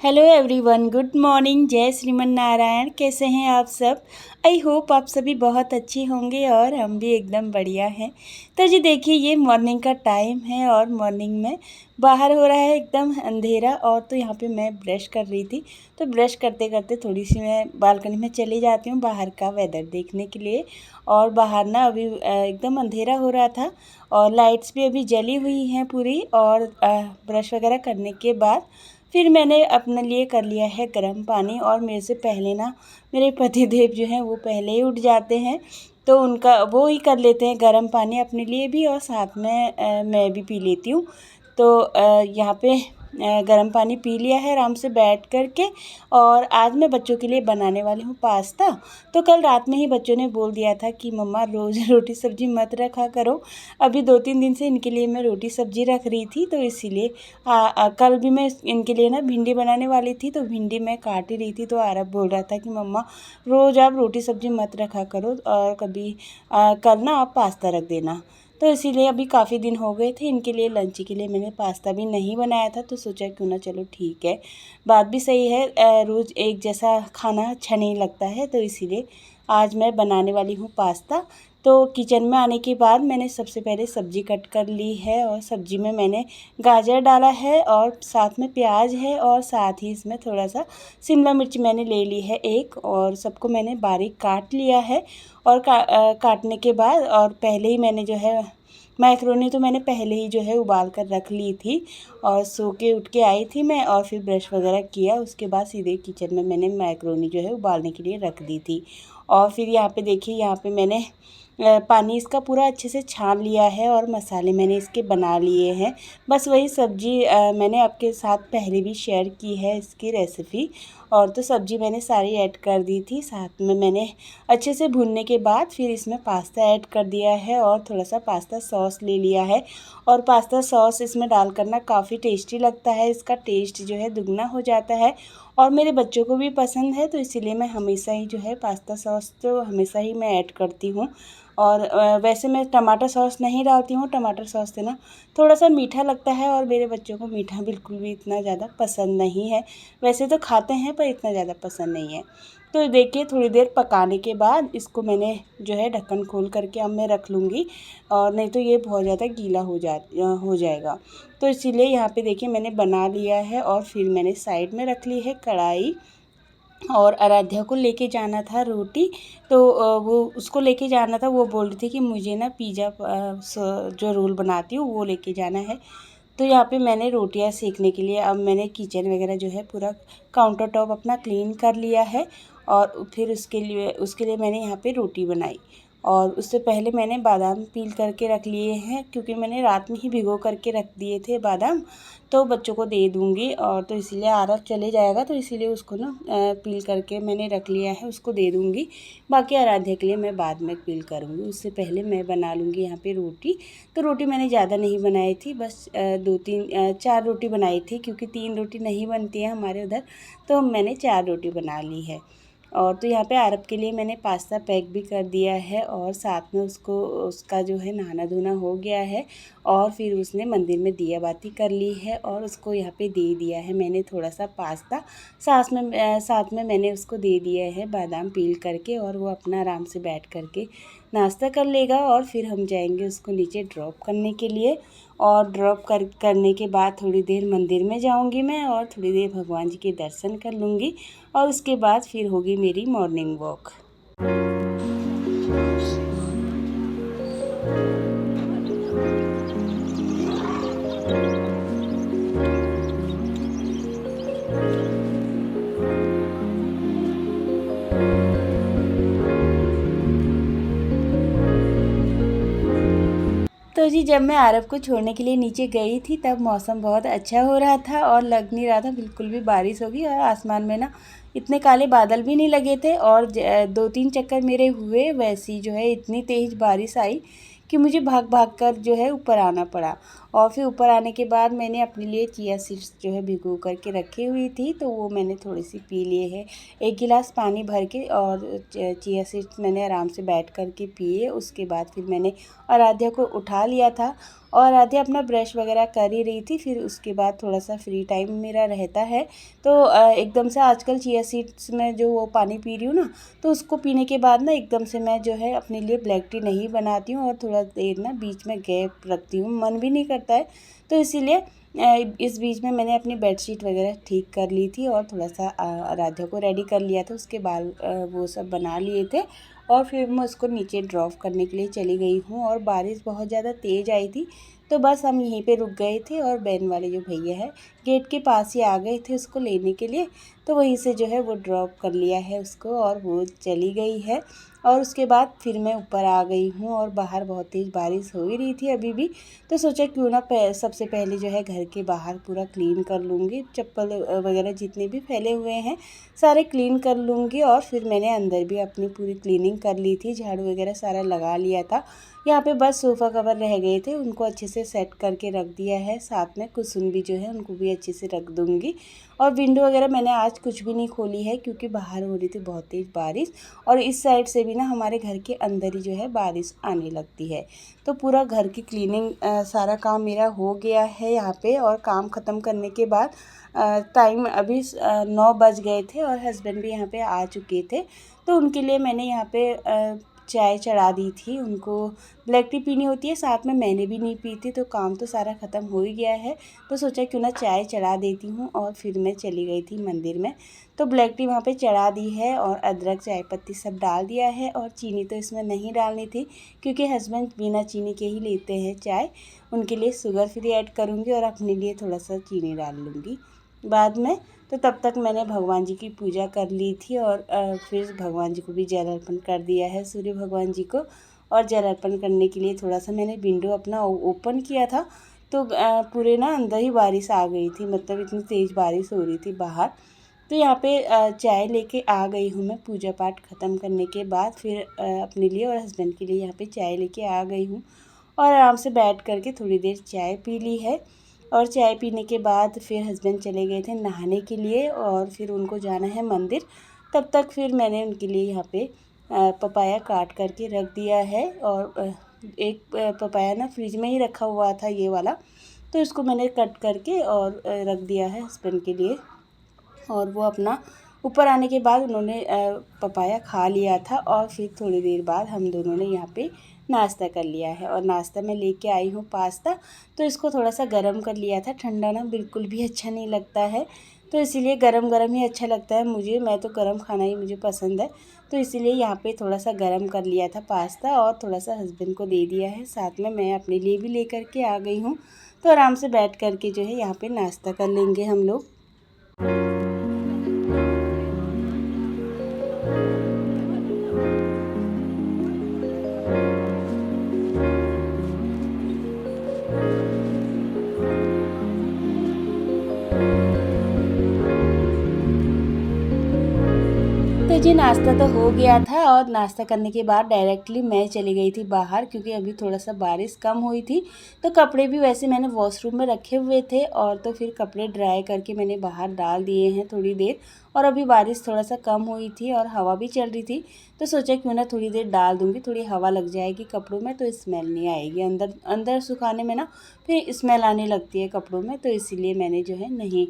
Hello everyone, good morning. जय श्रीमन नारायण। कैसे हैं आप सब? आई होप आप सभी बहुत अच्छे होंगे और हम भी एकदम बढ़िया हैं। तो जी देखिए, ये मॉर्निंग का टाइम है और मॉर्निंग में बाहर हो रहा है एकदम अंधेरा। और तो यहाँ पे मैं ब्रश कर रही थी, तो ब्रश करते करते थोड़ी सी मैं बालकनी में चली जाती हूँ बाहर का वेदर देखने के लिए। और बाहर ना अभी एकदम अंधेरा हो रहा था और लाइट्स भी अभी जली हुई हैं पूरी। और ब्रश वगैरह करने के बाद फिर मैंने अपने लिए कर लिया है गर्म पानी। और मेरे से पहले ना मेरे पति देव जो हैं वो पहले ही उठ जाते हैं, तो उनका वो ही कर लेते हैं गर्म पानी अपने लिए भी, और साथ में मैं भी पी लेती हूँ। तो यहाँ पे गर्म पानी पी लिया है आराम से बैठ कर के। और आज मैं बच्चों के लिए बनाने वाली हूँ पास्ता। तो कल रात में ही बच्चों ने बोल दिया था कि मम्मा रोज़ रोटी सब्ज़ी मत रखा करो। अभी 2-3 दिन से इनके लिए मैं रोटी सब्ज़ी रख रही थी, तो इसीलिए कल भी मैं इनके लिए ना भिंडी बनाने वाली थी, तो भिंडी मैं काट ही रही थी। तो आरब बोल रहा था कि मम्मा रोज़ आप रोटी सब्ज़ी मत रखा करो और कभी कल ना आप पास्ता रख देना। तो इसीलिए अभी काफ़ी दिन हो गए थे, इनके लिए लंच के लिए मैंने पास्ता भी नहीं बनाया था, तो सोचा क्यों ना चलो ठीक है, बात भी सही है। रोज़ एक जैसा खाना अच्छा नहीं लगता है, तो इसीलिए आज मैं बनाने वाली हूँ पास्ता। तो किचन में आने के बाद मैंने सबसे पहले सब्ज़ी कट कर ली है, और सब्ज़ी में मैंने गाजर डाला है और साथ में प्याज है, और साथ ही इसमें थोड़ा सा शिमला मिर्च मैंने ले ली है एक, और सबको मैंने बारीक काट लिया है। और काटने के बाद और पहले ही मैंने जो है मैक्रोनी तो मैंने पहले ही जो है उबाल कर रख ली थी। और सो के उठ के आई थी मैं, और फिर ब्रश वगैरह किया, उसके बाद सीधे किचन में मैंने मैक्रोनी जो है उबालने के लिए रख दी थी। और फिर यहाँ पे देखिए, यहाँ पे मैंने पानी इसका पूरा अच्छे से छान लिया है, और मसाले मैंने इसके बना लिए हैं। बस वही सब्ज़ी मैंने आपके साथ पहले भी शेयर की है इसकी रेसिपी। और तो सब्ज़ी मैंने सारी ऐड कर दी थी, साथ में मैंने अच्छे से भूनने के बाद फिर इसमें पास्ता ऐड कर दिया है, और थोड़ा सा पास्ता सॉस ले लिया है। और पास्ता सॉस इसमें डाल कर ना काफ़ी टेस्टी लगता है, इसका टेस्ट जो है दुगना हो जाता है। और मेरे बच्चों को भी पसंद है, तो इसीलिए मैं हमेशा ही जो है पास्ता सॉस तो हमेशा ही मैं ऐड करती हूँ। और वैसे मैं टमाटर सॉस नहीं डालती हूँ, टमाटर सॉस से ना थोड़ा सा मीठा लगता है, और मेरे बच्चों को मीठा बिल्कुल भी इतना ज़्यादा पसंद नहीं है। वैसे तो खाते हैं पर इतना ज़्यादा पसंद नहीं है। तो देखिए, थोड़ी देर पकाने के बाद इसको मैंने जो है ढक्कन खोल करके अब मैं रख लूँगी, और नहीं तो ये बहुत ज़्यादा गीला हो जाएगा। तो इसीलिए यहाँ पे देखिए मैंने बना लिया है, और फिर मैंने साइड में रख ली है कढ़ाई। और आराध्या को लेके जाना था रोटी, तो वो उसको लेके जाना था। वो बोल रही थी कि मुझे ना पिज़्ज़ा जो रोल बनाती हूँ वो लेके जाना है। तो यहाँ पे मैंने रोटियां सेकने के लिए अब मैंने किचन वगैरह जो है पूरा काउंटर टॉप अपना क्लीन कर लिया है। और फिर उसके लिए मैंने यहाँ पे रोटी बनाई। और उससे पहले मैंने बादाम पील करके रख लिए हैं, क्योंकि मैंने रात में ही भिगो करके रख दिए थे बादाम, तो बच्चों को दे दूँगी। और तो इसीलिए आरव चले जाएगा, तो इसीलिए उसको ना पील करके मैंने रख लिया है, उसको दे दूँगी। बाकी आराध्या के लिए मैं बाद में पील करूँगी, उससे पहले मैं बना लूँगी यहाँ पे रोटी। तो रोटी मैंने ज़्यादा नहीं बनाई थी, बस 4 रोटी बनाई थी, क्योंकि 3 रोटी नहीं बनती है हमारे उधर, तो मैंने 4 रोटी बना ली है। और तो यहाँ पे आरब के लिए मैंने पास्ता पैक भी कर दिया है, और साथ में उसका जो है नहाना धोना हो गया है। और फिर उसने मंदिर में दिया बाती कर ली है, और उसको यहाँ पे दे दिया है मैंने थोड़ा सा पास्ता। साथ में मैंने उसको दे दिया है बादाम पील करके, और वो अपना आराम से बैठ करके नाश्ता कर लेगा। और फिर हम जाएंगे उसको नीचे ड्रॉप करने के लिए। और करने के बाद थोड़ी देर मंदिर में जाऊंगी मैं, और थोड़ी देर भगवान जी के दर्शन कर लूँगी। और उसके बाद फिर होगी मेरी मॉर्निंग वॉक। तो जी जब मैं आरब को छोड़ने के लिए नीचे गई थी, तब मौसम बहुत अच्छा हो रहा था, और लग नहीं रहा था बिल्कुल भी बारिश होगी। और आसमान में ना इतने काले बादल भी नहीं लगे थे, और 2-3 चक्कर मेरे हुए, वैसी जो है इतनी तेज़ बारिश आई कि मुझे भाग भाग कर जो है ऊपर आना पड़ा। और फिर ऊपर आने के बाद मैंने अपने लिए चिया सीड्स जो है भिगो करके रखी हुई थी, तो वो मैंने थोड़ी सी पी लिए है, 1 गिलास पानी भर के। और चिया सीड्स मैंने आराम से बैठ कर के पिए। उसके बाद फिर मैंने आराध्या को उठा लिया था, और आधे अपना ब्रश वगैरह कर ही रही थी। फिर उसके बाद थोड़ा सा फ्री टाइम मेरा रहता है तो एकदम से आजकल चिया सीड्स में जो वो पानी पी रही हूँ ना, तो उसको पीने के बाद ना एकदम से मैं जो है अपने लिए ब्लैक टी नहीं बनाती हूँ और थोड़ा देर ना बीच में गैप रखती हूँ, मन भी नहीं करता है। तो इसीलिए इस बीच में मैंने अपनी बेडशीट वगैरह ठीक कर ली थी और थोड़ा सा आराध्या को रेडी कर लिया था, उसके बाल वो सब बना लिए थे और फिर मैं उसको नीचे ड्रॉप करने के लिए चली गई हूँ। और बारिश बहुत ज़्यादा तेज़ आई थी तो बस हम यहीं पे रुक गए थे और बहन वाले जो भैया है गेट के पास ही आ गए थे उसको लेने के लिए, तो वहीं से जो है वो ड्रॉप कर लिया है उसको और वो चली गई है। और उसके बाद फिर मैं ऊपर आ गई हूँ और बाहर बहुत तेज़ बारिश हो ही रही थी अभी भी, तो सोचा क्यों ना सबसे पहले जो है घर के बाहर पूरा क्लीन कर लूँगी, चप्पल वगैरह जितने भी फैले हुए हैं सारे क्लीन कर लूँगी। और फिर मैंने अंदर भी अपनी पूरी क्लीनिंग कर ली थी, झाड़ू वगैरह सारा लगा लिया था। यहाँ पे बस सोफ़ा कवर रह गए थे, उनको अच्छे से सेट करके रख दिया है, साथ में कुशन भी जो है उनको भी अच्छे से रख दूँगी। और विंडो वगैरह मैंने आज कुछ भी नहीं खोली है क्योंकि बाहर हो रही थी बहुत तेज़ बारिश और इस साइड से भी ना हमारे घर के अंदर ही जो है बारिश आने लगती है। तो पूरा घर की क्लीनिंग सारा काम मेरा हो गया है यहाँ पे। और काम ख़त्म करने के बाद टाइम अभी 9 बज गए थे और हस्बैंड भी यहाँ पे आ चुके थे, तो उनके लिए मैंने यहाँ पे चाय चढ़ा दी थी। उनको ब्लैक टी पीनी होती है, साथ में मैंने भी नहीं पी थी, तो काम तो सारा ख़त्म हो ही गया है, तो सोचा क्यों ना चाय चढ़ा देती हूँ। और फिर मैं चली गई थी मंदिर में, तो ब्लैक टी वहाँ पे चढ़ा दी है और अदरक चाय पत्ती सब डाल दिया है। और चीनी तो इसमें नहीं डालनी थी क्योंकि हस्बैंड बिना चीनी के ही लेते हैं चाय, उनके लिए शुगर फ्री ऐड करूँगी और अपने लिए थोड़ा सा चीनी डाल लूँगी बाद में। तो तब तक मैंने भगवान जी की पूजा कर ली थी और फिर भगवान जी को भी जल अर्पण कर दिया है, सूर्य भगवान जी को। और जल अर्पण करने के लिए थोड़ा सा मैंने विंडो अपना ओपन किया था, तो पूरे ना अंदर ही बारिश आ गई थी, मतलब इतनी तेज़ बारिश हो रही थी बाहर। तो यहाँ पे चाय लेके आ गई हूँ मैं, पूजा पाठ ख़त्म करने के बाद फिर अपने लिए और हस्बैंड के लिए यहाँ पे चाय लेके आ गई हूँ और आराम से बैठ करके थोड़ी देर चाय पी ली है। और चाय पीने के बाद फिर हस्बैंड चले गए थे नहाने के लिए और फिर उनको जाना है मंदिर, तब तक फिर मैंने उनके लिए यहाँ पे पपाया काट करके रख दिया है। और एक पपाया ना फ्रिज में ही रखा हुआ था ये वाला, तो इसको मैंने कट करके और रख दिया है हस्बैंड के लिए। और वो अपना ऊपर आने के बाद उन्होंने पपाया खा लिया था और फिर थोड़ी देर बाद हम दोनों ने यहाँ पे नाश्ता कर लिया है। और नाश्ता में लेके आई हूँ पास्ता, तो इसको थोड़ा सा गरम कर लिया था, ठंडा ना बिल्कुल भी अच्छा नहीं लगता है, तो इसीलिए गरम गरम ही अच्छा लगता है मुझे, मैं तो गरम खाना ही मुझे पसंद है। तो इसीलिए यहाँ पे थोड़ा सा गरम कर लिया था पास्ता और थोड़ा सा हस्बैंड को दे दिया है, साथ में मैं अपने लिए भी ले कर के आ गई हूँ। तो आराम से बैठ कर के जो है यहाँ पे नाश्ता कर लेंगे हम लोग। तो जी नाश्ता तो हो गया था और नाश्ता करने के बाद डायरेक्टली मैं चली गई थी बाहर क्योंकि अभी थोड़ा सा बारिश कम हुई थी, तो कपड़े भी वैसे मैंने वॉशरूम में रखे हुए थे और तो फिर कपड़े ड्राई करके मैंने बाहर डाल दिए हैं थोड़ी देर। और अभी बारिश थोड़ा सा कम हुई थी और हवा भी चल रही थी, तो सोचा क्यों ना थोड़ी देर डाल दूँगी, थोड़ी हवा लग जाएगी कपड़ों में तो स्मेल नहीं आएगी, अंदर अंदर सुखाने में ना फिर स्मेल आने लगती है कपड़ों में, तो इसीलिए मैंने जो है नहीं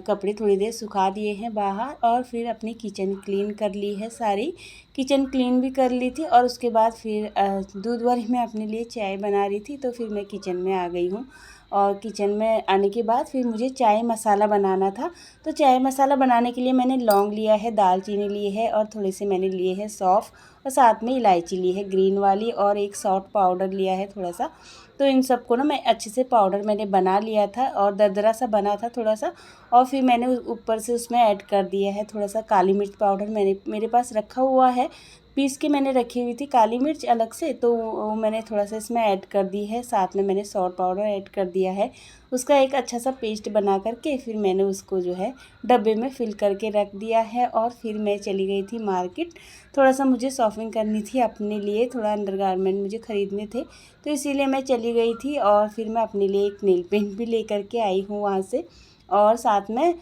कपड़े थोड़ी देर सुखा दिए हैं बाहर। और फिर अपनी किचन क्लीन कर ली है, सारी किचन क्लीन भी कर ली थी। और उसके बाद फिर दूध वाली मैं अपने लिए चाय बना रही थी, तो फिर मैं किचन में आ गई हूँ। और किचन में आने के बाद फिर मुझे चाय मसाला बनाना था, तो चाय मसाला बनाने के लिए मैंने लौंग लिया है, दालचीनी ली है और थोड़े से मैंने लिए हैं सौंफ और साथ में इलायची ली है ग्रीन वाली और एक सौंठ पाउडर लिया है थोड़ा सा। तो इन सबको ना मैं अच्छे से पाउडर मैंने बना लिया था और दरदरा सा बना था थोड़ा सा। और फिर मैंने ऊपर से उसमें ऐड कर दिया है थोड़ा सा काली मिर्च पाउडर, मेरे पास रखा हुआ है, पीस के मैंने रखी हुई थी काली मिर्च अलग से, तो वो मैंने थोड़ा सा इसमें ऐड कर दी है, साथ में मैंने सौंठ पाउडर ऐड कर दिया है, उसका एक अच्छा सा पेस्ट बना करके फिर मैंने उसको जो है डब्बे में फिल करके रख दिया है। और फिर मैं चली गई थी मार्केट, थोड़ा सा मुझे शॉपिंग करनी थी अपने लिए, थोड़ा अंडरगारमेंट मुझे ख़रीदने थे, तो इसीलिए मैं चली गई थी। और फिर मैं अपने लिए एक नेल पेंट भी ले करके आई हूँ वहाँ से, और साथ में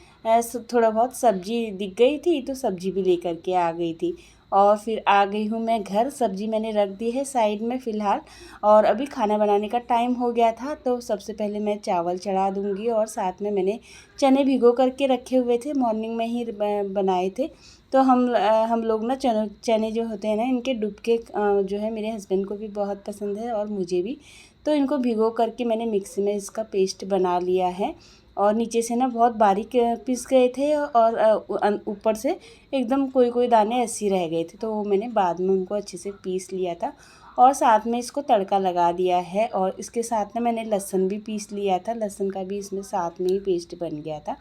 थोड़ा बहुत सब्ज़ी दिख गई थी तो सब्ज़ी भी लेकर के आ गई थी। और फिर आ गई हूँ मैं घर। सब्ज़ी मैंने रख दी है साइड में फ़िलहाल, और अभी खाना बनाने का टाइम हो गया था, तो सबसे पहले मैं चावल चढ़ा दूँगी। और साथ में मैंने चने भिगो करके रखे हुए थे, मॉर्निंग में ही बनाए थे। तो हम लोग ना चने जो होते हैं ना, इनके डुबके जो है मेरे हस्बैंड को भी बहुत पसंद है और मुझे भी। तो इनको भिगो करके मैंने मिक्सी में इसका पेस्ट बना लिया है। और नीचे से ना बहुत बारीक पीस गए थे, और ऊपर से एकदम कोई कोई दाने ऐसे रह गए थे, तो वो मैंने बाद में उनको अच्छे से पीस लिया था। और साथ में इसको तड़का लगा दिया है। और इसके साथ में मैंने लहसुन भी पीस लिया था, लहसुन का भी इसमें साथ में ही पेस्ट बन गया था।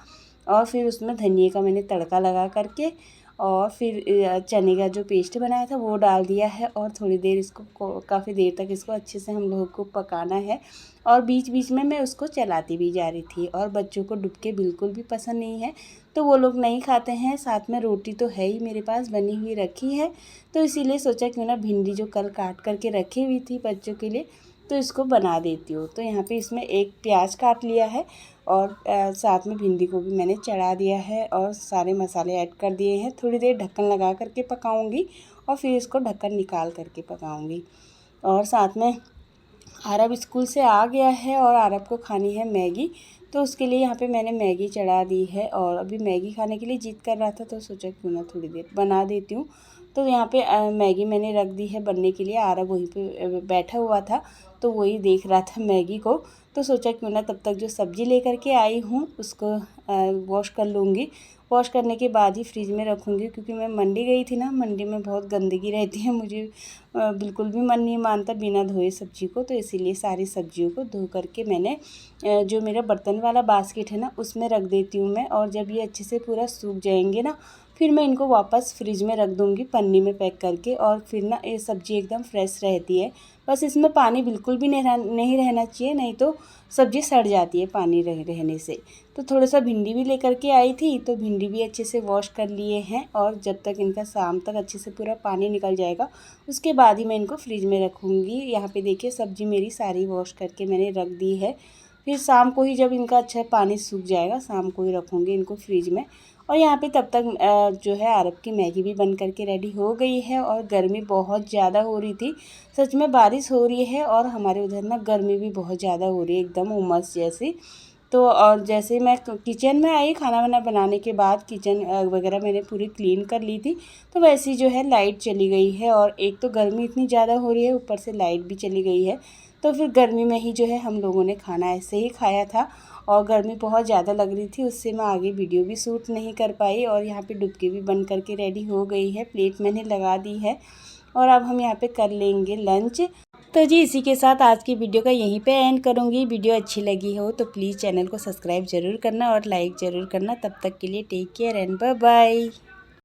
और फिर उसमें धनिए का मैंने तड़का लगा करके, और फिर चने का जो पेस्ट बनाया था वो डाल दिया है। और थोड़ी देर इसको काफ़ी देर तक इसको अच्छे से हम लोगों को पकाना है। और बीच बीच में मैं उसको चलाती भी जा रही थी। और बच्चों को डुबके बिल्कुल भी पसंद नहीं है, तो वो लोग नहीं खाते हैं। साथ में रोटी तो है ही मेरे पास बनी हुई रखी है, तो इसीलिए सोचा क्यों ना भिंडी जो कल काट करके रखी हुई थी बच्चों के लिए, तो इसको बना देती हूँ। तो यहाँ पे इसमें एक प्याज काट लिया है, और साथ में भिंडी को भी मैंने चढ़ा दिया है, और सारे मसाले ऐड कर दिए हैं। थोड़ी देर ढक्कन लगा करके पकाऊंगी, और फिर इसको ढक्कन निकाल करके पकाऊंगी। और साथ में आरब स्कूल से आ गया है, और आरब को खानी है मैगी, तो उसके लिए यहाँ पे मैंने मैगी चढ़ा दी है। और अभी मैगी खाने के लिए जिद कर रहा था, तो सोचा क्यों ना थोड़ी देर बना देती हूँ। तो यहाँ पे मैगी मैंने रख दी है बनने के लिए। आरब वहीं पे बैठा हुआ था, तो वही देख रहा था मैगी को। तो सोचा क्यों ना तब तक जो सब्ज़ी लेकर के आई हूँ उसको वॉश कर लूँगी। वॉश करने के बाद ही फ्रिज में रखूँगी, क्योंकि मैं मंडी गई थी ना, मंडी में बहुत गंदगी रहती है। मुझे बिल्कुल भी मन नहीं मानता बिना धोए सब्ज़ी को, तो इसीलिए सारी सब्जियों को धो करके मैंने जो मेरा बर्तन वाला बास्केट है ना, उसमें रख देती हूँ मैं। और जब ये अच्छे से पूरा सूख जाएंगे ना, फिर मैं इनको वापस फ्रिज में रख दूँगी पन्नी में पैक करके। और फिर ना ये सब्ज़ी एकदम फ्रेश रहती है। बस इसमें पानी बिल्कुल भी नहीं रहना चाहिए, नहीं तो सब्ज़ी सड़ जाती है पानी रहने से। तो थोड़ा सा भिंडी भी लेकर के आई थी, तो भिंडी भी अच्छे से वॉश कर लिए हैं। और जब तक इनका शाम तक अच्छे से पूरा पानी निकल जाएगा, उसके बाद ही मैं इनको फ्रिज में रखूँगी। यहाँ पे देखिए सब्ज़ी मेरी सारी वॉश करके मैंने रख दी है। फिर शाम को ही जब इनका अच्छा पानी सूख जाएगा, शाम को ही रखूँगी इनको फ्रिज में। और यहाँ पे तब तक जो है आरब की मैगी भी बन करके रेडी हो गई है। और गर्मी बहुत ज़्यादा हो रही थी, सच में बारिश हो रही है, और हमारे उधर ना गर्मी भी बहुत ज़्यादा हो रही है, एकदम उमस जैसी। तो और जैसे मैं किचन में आई खाना वाना बनाने के बाद, किचन वगैरह मैंने पूरी क्लीन कर ली थी, तो वैसे ही जो है लाइट चली गई है। और एक तो गर्मी इतनी ज़्यादा हो रही है, ऊपर से लाइट भी चली गई है। तो फिर गर्मी में ही जो है हम लोगों ने खाना ऐसे ही खाया था। और गर्मी बहुत ज़्यादा लग रही थी, उससे मैं आगे वीडियो भी शूट नहीं कर पाई। और यहाँ पे डुबकी भी बन करके रेडी हो गई है, प्लेट मैंने लगा दी है। और अब हम यहाँ पे कर लेंगे लंच। तो जी इसी के साथ आज की वीडियो का यहीं पे एंड करूँगी। वीडियो अच्छी लगी हो तो प्लीज़ चैनल को सब्सक्राइब ज़रूर करना और लाइक ज़रूर करना। तब तक के लिए take care and bye bye.